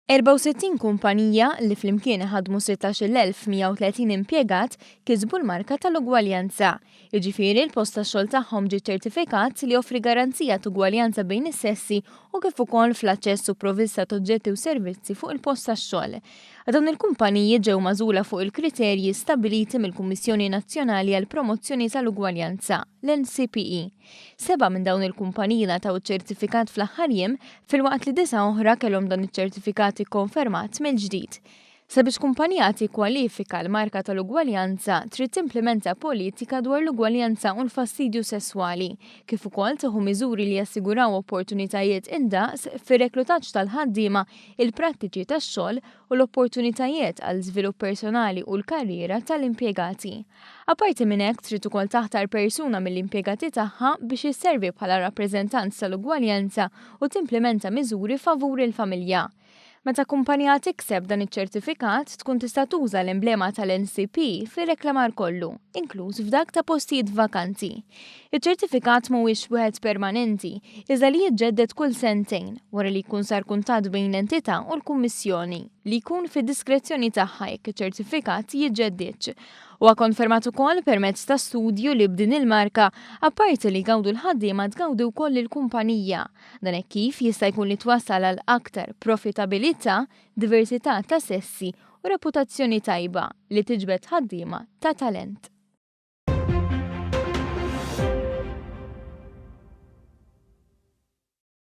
64 kumpanija li flimkien ħadmu 16,130 impjegat kisbu l-marka tal-ugwaljanza. Jiġifieri l-post tax-xogħol tagħhom ġie ċertifikat li joffri garanzija ta' ugwaljanza bejn is-sessi u kif ukoll fl-aċċess u provvista ta' oġġetti u servizzi fuq il-post tax-xogħol. Dawn il-kumpaniji ġew magħżula fuq il-kriterji stabbiliti mill-Kummissjoni Nazzjonali għall Promozzjoni tal-Ugwaljanza, l-NCPE. 7 minn dawn il-kumpaniji taw iċ-ċertifikat fl-aħħar jiem filwaqt li 9 oħra kellhom dan iċ-ċertifikat ikkonfermat mill-ġdid. Sabiex kumpanija tikkwalifika l-marka tal-ugwaljanza trid timplementa politika dwar l-ugwaljanza u l-fastidju sesswali, kif ukoll tieħu miżuri li jassiguraw opportunitajiet indaqs fir-reklutaġġ tal-ħaddiema, il-prattiċi tax-xogħol u l-opportunitajiet għal żvilupp personali u l-karriera tal-impjegati. Apparti minn hekk trid ukoll taħtar persuna mill-impjegati tagħha biex isservi bħala rappreżentant tal-ugwaljanza u timplementa miżuri favur il-familja. Meta kumpanija tikseb dan iċ-ċertifikat tkun tista' tuża l-emblema tal-NCP fir-reklamar kollu, inkluż f'dak ta' postijiet vakanti. Iċ-ċertifikat mhuwiex wieħed permanenti, iżda li jiġġedded kull sentejn wara li jkun sar kuntatt bejn l-entità u l-Kummissjoni li jkun fid-diskrezzjoni tagħha jekk iċ-ċertifikat jiġġeddidx. Huwa konfermat ukoll permezz ta' studju li b'din il-marka apparti li gawdu l-ħaddiema tgawdu wkoll il-kumpanija. Dan hekk kif jista' jkun li twassal għal aktar profitabilità, diversità ta' sessi u reputazzjoni tajba li tiġbed ħaddiema ta' talent.